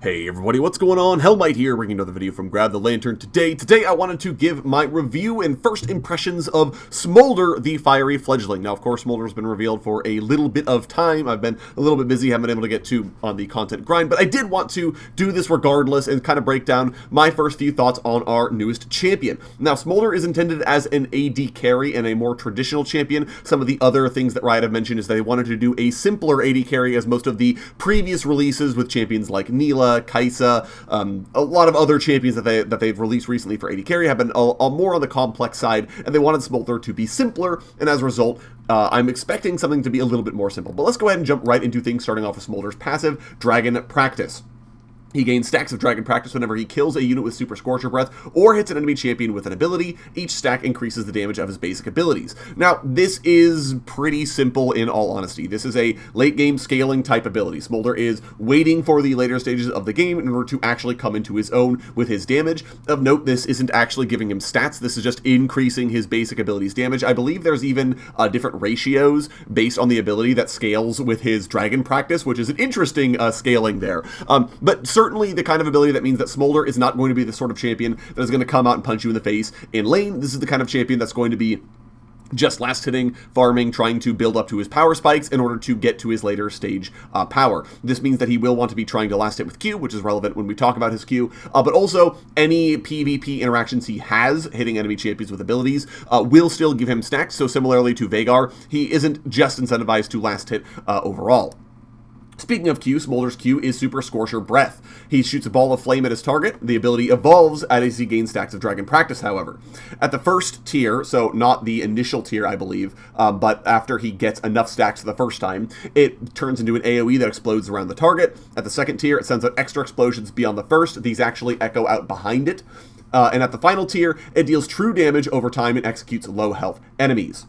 Hey everybody, what's going on? Hellmite here, bringing another video from Grab the Lantern today. Today I wanted to give my review and first impressions of Smolder, the Fiery Fledgling. Now, of course, Smolder's been revealed for a little bit of time. I've been a little bit busy, haven't been able to get to on the content grind, but I did want to do this regardless and kind of break down my first few thoughts on our newest champion. Now, Smolder is intended as an AD carry and a more traditional champion. Some of the other things that Riot have mentioned is they wanted to do a simpler AD carry, as most of the previous releases with champions like Neela, Kaisa, a lot of other champions that they've released recently for AD carry have been more on the complex side, and they wanted Smolder to be simpler, and as a result, I'm expecting something to be a little bit more simple. But let's go ahead and jump right into things, starting off with Smolder's passive, Dragon Practice. He gains stacks of Dragon Practice whenever he kills a unit with Super Scorcher Breath or hits an enemy champion with an ability. Each stack increases the damage of his basic abilities. Now, this is pretty simple in all honesty. This is a late game scaling type ability. Smolder is waiting for the later stages of the game in order to actually come into his own with his damage. Of note, this isn't actually giving him stats. This is just increasing his basic abilities damage. I believe there's even different ratios based on the ability that scales with his Dragon Practice, which is an interesting scaling there. But certainly the kind of ability that means that Smolder is not going to be the sort of champion that is going to come out and punch you in the face in lane. This is the kind of champion that's going to be just last hitting, farming, trying to build up to his power spikes in order to get to his later stage power. This means that he will want to be trying to last hit with Q, which is relevant when we talk about his Q, but also any PvP interactions he has hitting enemy champions with abilities will still give him stacks. So similarly to Veigar, he isn't just incentivized to last hit overall. Speaking of Q, Smolder's Q is Super Scorcher Breath. He shoots a ball of flame at his target. The ability evolves as he gains stacks of Dragon Practice, however. At the first tier, so not the initial tier, I believe, but after he gets enough stacks the first time, it turns into an AoE that explodes around the target. At the second tier, it sends out extra explosions beyond the first. These actually echo out behind it. And at the final tier, it deals true damage over time and executes low health enemies.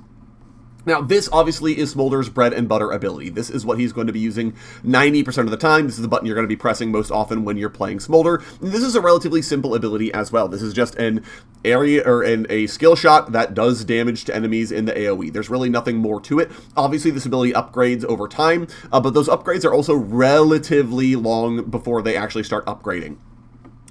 Now, this obviously is Smolder's bread and butter ability. This is what he's going to be using 90% of the time. This is the button you're going to be pressing most often when you're playing Smolder. And this is a relatively simple ability as well. This is just an area or a skill shot that does damage to enemies in the AoE. There's really nothing more to it. Obviously, this ability upgrades over time, but those upgrades are also relatively long before they actually start upgrading.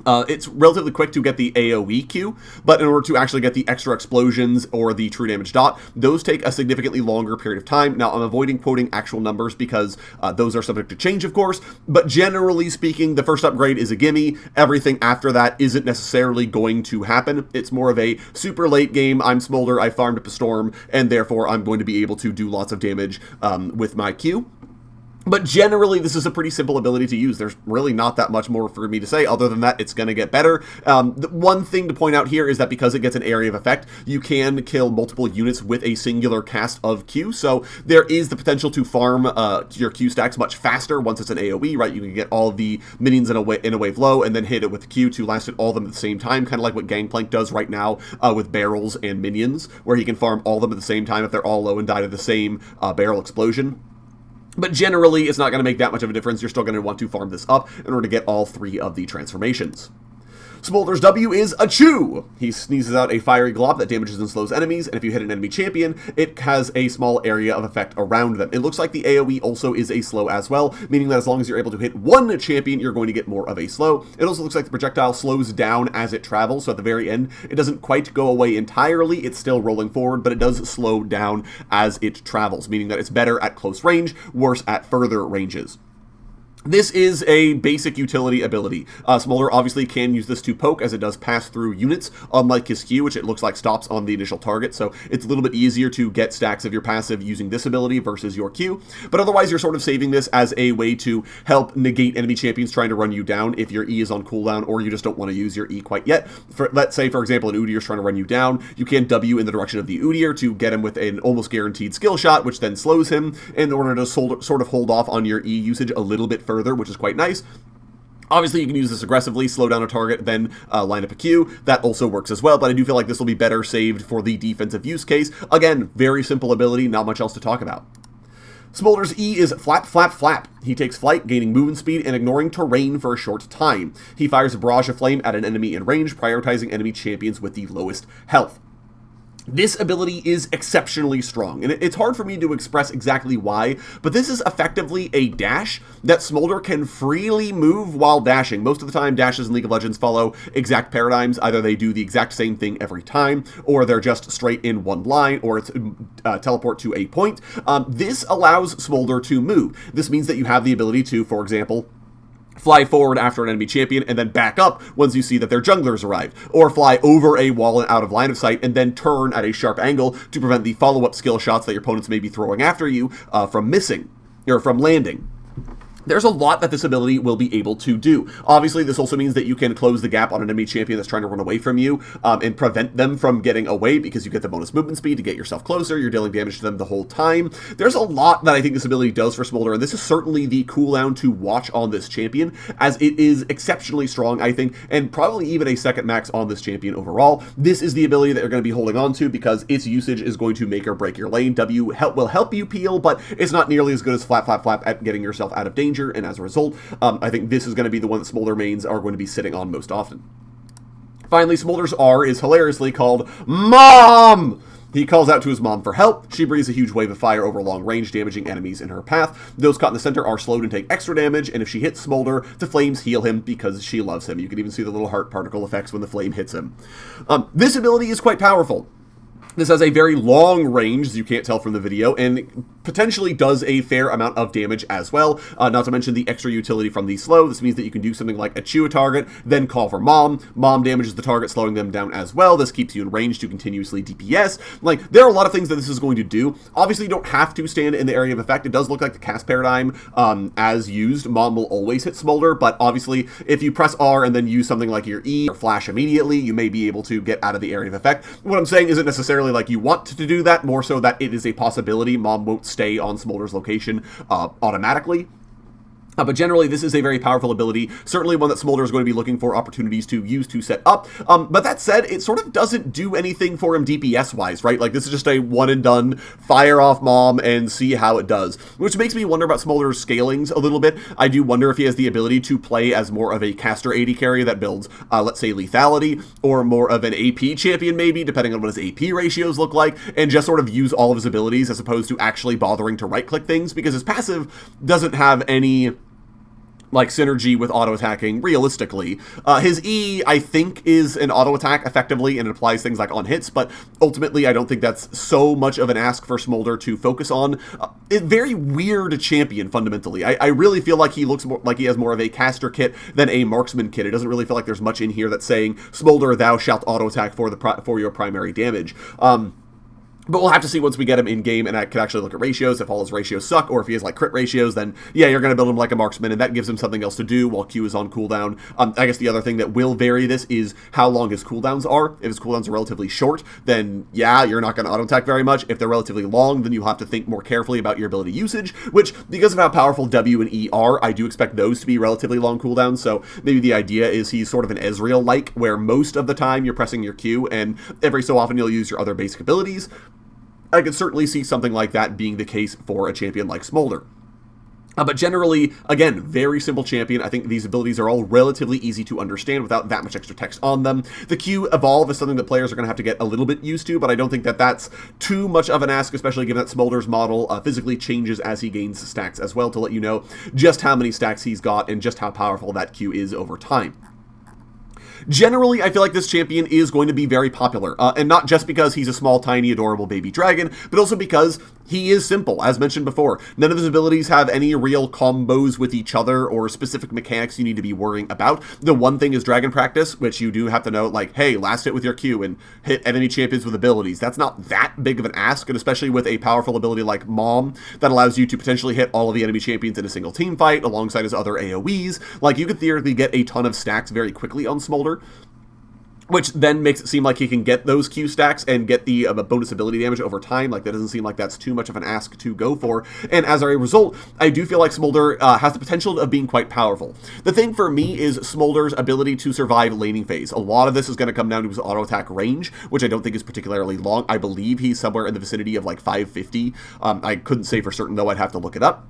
It's relatively quick to get the AoE Q, but in order to actually get the extra explosions or the true damage dot, those take a significantly longer period of time. Now, I'm avoiding quoting actual numbers because those are subject to change, of course, but generally speaking, the first upgrade is a gimme. Everything after that isn't necessarily going to happen. It's more of a super late game. I'm Smolder, I farmed up a storm, and therefore I'm going to be able to do lots of damage with my Q. But generally, this is a pretty simple ability to use. There's really not that much more for me to say. Other than that, it's going to get better. The one thing to point out here is that because it gets an area of effect, you can kill multiple units with a singular cast of Q. So there is the potential to farm your Q stacks much faster once it's an AoE, right? You can get all of the minions in a wave low and then hit it with the Q to last hit all of them at the same time, kind of like what Gangplank does right now with barrels and minions, where he can farm all of them at the same time if they're all low and die to the same barrel explosion. But generally, it's not going to make that much of a difference. You're still going to want to farm this up in order to get all three of the transformations. Smolder's W is Achoo! He sneezes out a fiery glob that damages and slows enemies, and if you hit an enemy champion, it has a small area of effect around them. It looks like the AoE also is a slow as well, meaning that as long as you're able to hit one champion, you're going to get more of a slow. It also looks like the projectile slows down as it travels, so at the very end, it doesn't quite go away entirely. It's still rolling forward, but it does slow down as it travels, meaning that it's better at close range, worse at further ranges. This is a basic utility ability. Smolder obviously can use this to poke, as it does pass through units, unlike his Q, which it looks like stops on the initial target, so it's a little bit easier to get stacks of your passive using this ability versus your Q, but otherwise you're sort of saving this as a way to help negate enemy champions trying to run you down if your E is on cooldown or you just don't want to use your E quite yet. Let's say, for example, an Udyr is trying to run you down, you can W in the direction of the Udyr to get him with an almost guaranteed skill shot, which then slows him in order to sort of hold off on your E usage a little bit further, which is quite nice. Obviously, you can use this aggressively, slow down a target, then line up a Q. That also works as well, but I do feel like this will be better saved for the defensive use case. Again, very simple ability, not much else to talk about. Smolder's E is Flap, Flap, Flap. He takes flight, gaining movement speed and ignoring terrain for a short time. He fires a barrage of flame at an enemy in range, prioritizing enemy champions with the lowest health. This ability is exceptionally strong, and it's hard for me to express exactly why, but this is effectively a dash that Smolder can freely move while dashing. Most of the time, dashes in League of Legends follow exact paradigms. Either they do the exact same thing every time, or they're just straight in one line, or it's teleport to a point. This allows Smolder to move. This means that you have the ability to, for example, fly forward after an enemy champion and then back up once you see that their junglers arrived, or fly over a wall and out of line of sight and then turn at a sharp angle to prevent the follow-up skill shots that your opponents may be throwing after you from missing, or from landing. There's a lot that this ability will be able to do. Obviously, this also means that you can close the gap on an enemy champion that's trying to run away from you and prevent them from getting away because you get the bonus movement speed to get yourself closer. You're dealing damage to them the whole time. There's a lot that I think this ability does for Smolder, and this is certainly the cooldown to watch on this champion, as it is exceptionally strong, I think, and probably even a second max on this champion overall. This is the ability that you're going to be holding on to because its usage is going to make or break your lane. W will help you peel, but it's not nearly as good as flap at getting yourself out of danger. And as a result, I think this is going to be the one that Smolder mains are going to be sitting on most often. Finally, Smolder's R is hilariously called Mom! He calls out to his mom for help. She breathes a huge wave of fire over long range, damaging enemies in her path. Those caught in the center are slowed and take extra damage, and if she hits Smolder, the flames heal him because she loves him. You can even see the little heart particle effects when the flame hits him. This ability is quite powerful. This has a very long range, as you can't tell from the video, and potentially does a fair amount of damage as well. Not to mention the extra utility from the slow. This means that you can do something like chew a target, then call for Mom. Mom damages the target, slowing them down as well. This keeps you in range to continuously DPS. Like, there are a lot of things that this is going to do. Obviously, you don't have to stand in the area of effect. It does look like the cast paradigm, as used, Mom will always hit Smolder, but obviously, if you press R and then use something like your E or flash immediately, you may be able to get out of the area of effect. What I'm saying isn't necessarily like you want to do that, more so that it is a possibility. Mom won't stay on Smolder's location automatically. But generally, this is a very powerful ability, certainly one that Smolder is going to be looking for opportunities to use to set up. But that said, it sort of doesn't do anything for him DPS-wise, right? Like, this is just a one-and-done, fire off Mom and see how it does. Which makes me wonder about Smolder's scalings a little bit. I do wonder if he has the ability to play as more of a caster AD carry that builds, let's say, lethality, or more of an AP champion, maybe, depending on what his AP ratios look like, and just sort of use all of his abilities as opposed to actually bothering to right-click things, because his passive doesn't have any like synergy with auto attacking realistically. His E, I think, is an auto attack effectively, and it applies things like on hits, but ultimately I don't think that's so much of an ask for Smolder to focus on. A very weird champion fundamentally. I really feel like he looks more like he has more of a caster kit than a marksman kit. It doesn't really feel like there's much in here that's saying, Smolder, thou shalt auto attack for your primary damage. But we'll have to see once we get him in-game, and I can actually look at ratios. If all his ratios suck, or if he has, like, crit ratios, then, yeah, you're going to build him like a marksman, and that gives him something else to do while Q is on cooldown. I guess the other thing that will vary this is how long his cooldowns are. If his cooldowns are relatively short, then, yeah, you're not going to auto-attack very much. If they're relatively long, then you'll have to think more carefully about your ability usage, which, because of how powerful W and E are, I do expect those to be relatively long cooldowns, so maybe the idea is he's sort of an Ezreal-like, where most of the time you're pressing your Q, and every so often you'll use your other basic abilities. I could certainly see something like that being the case for a champion like Smolder. But generally, again, very simple champion. I think these abilities are all relatively easy to understand without that much extra text on them. The Q evolve is something that players are going to have to get a little bit used to, but I don't think that that's too much of an ask, especially given that Smolder's model physically changes as he gains stacks as well, to let you know just how many stacks he's got and just how powerful that Q is over time. Generally, I feel like this champion is going to be very popular, and not just because he's a small, tiny, adorable baby dragon, but also because he is simple, as mentioned before. None of his abilities have any real combos with each other or specific mechanics you need to be worrying about. The one thing is dragon practice, which you do have to know, like, hey, last hit with your Q and hit enemy champions with abilities. That's not that big of an ask, and especially with a powerful ability like Mom that allows you to potentially hit all of the enemy champions in a single team fight alongside his other AoEs. Like, you could theoretically get a ton of stacks very quickly on Smolder, which then makes it seem like he can get those Q stacks and get the bonus ability damage over time. Like, that doesn't seem like that's too much of an ask to go for. And as a result, I do feel like Smolder has the potential of being quite powerful. The thing for me is Smolder's ability to survive laning phase. A lot of this is going to come down to his auto attack range, which I don't think is particularly long. I believe he's somewhere in the vicinity of like 550. I couldn't say for certain, though. I'd have to look it up.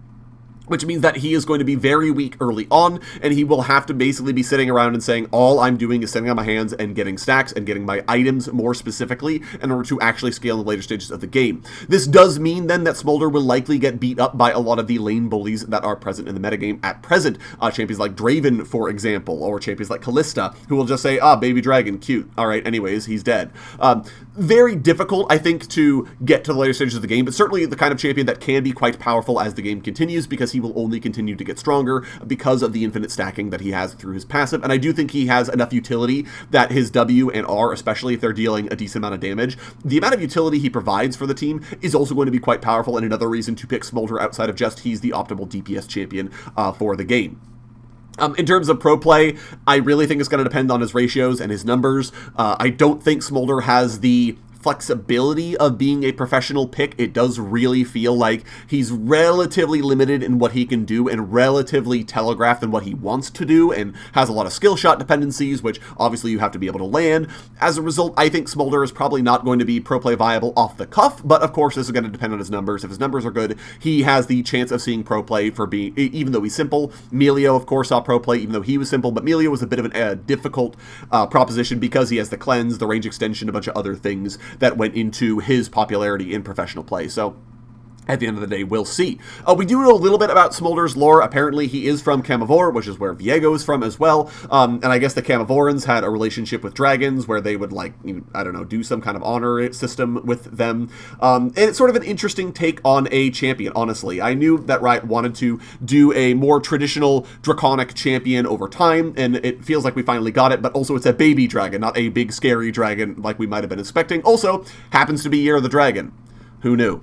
which means that he is going to be very weak early on, and he will have to basically be sitting around and saying, all I'm doing is sitting on my hands and getting stacks and getting my items more specifically in order to actually scale in the later stages of the game. This does mean then that Smolder will likely get beat up by a lot of the lane bullies that are present in the metagame at present. Champions like Draven, for example, or champions like Callista, who will just say, baby dragon, cute. Alright, anyways, he's dead. Very difficult, I think, to get to the later stages of the game, but certainly the kind of champion that can be quite powerful as the game continues, because he will only continue to get stronger because of the infinite stacking that he has through his passive. And I do think he has enough utility that his W and R, especially if they're dealing a decent amount of damage, the amount of utility he provides for the team is also going to be quite powerful, and another reason to pick Smolder outside of just he's the optimal DPS champion for the game. In terms of pro play, I really think it's going to depend on his ratios and his numbers. I don't think Smolder has the flexibility of being a professional pick. It does really feel like he's relatively limited in what he can do and relatively telegraphed in what he wants to do, and has a lot of skill shot dependencies, which obviously you have to be able to land. As a result, I think Smolder is probably not going to be pro play viable off the cuff, but of course this is going to depend on his numbers. If his numbers are good, he has the chance of seeing pro play for being, even though he's simple. Melio, of course, saw pro play even though he was simple, but Melio was a bit of a difficult proposition because he has the cleanse, the range extension, a bunch of other things that went into his popularity in professional play. So at the end of the day, we'll see. We do know a little bit about Smolder's lore. Apparently, he is from Camivore, which is where Viego is from as well. And I guess the Camivorans had a relationship with dragons where they would, like, I don't know, do some kind of honor system with them. And it's sort of an interesting take on a champion, honestly. I knew that Riot wanted to do a more traditional draconic champion over time, and it feels like we finally got it, but also it's a baby dragon, not a big scary dragon like we might have been expecting. Also, happens to be Year of the Dragon. Who knew?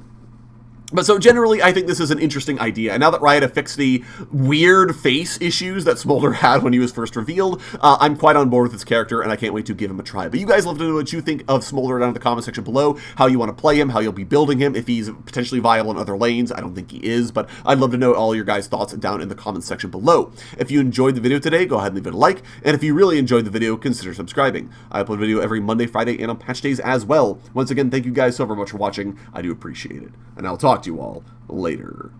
But so generally, I think this is an interesting idea. And now that Riot have fixed the weird face issues that Smolder had when he was first revealed, I'm quite on board with this character, and I can't wait to give him a try. But you guys love to know what you think of Smolder down in the comment section below, how you want to play him, how you'll be building him, if he's potentially viable in other lanes. I don't think he is, but I'd love to know all your guys' thoughts down in the comment section below. If you enjoyed the video today, go ahead and leave it a like, and if you really enjoyed the video, consider subscribing. I upload a video every Monday, Friday, and on patch days as well. Once again, thank you guys so very much for watching. I do appreciate it, and I'll talk to you all later.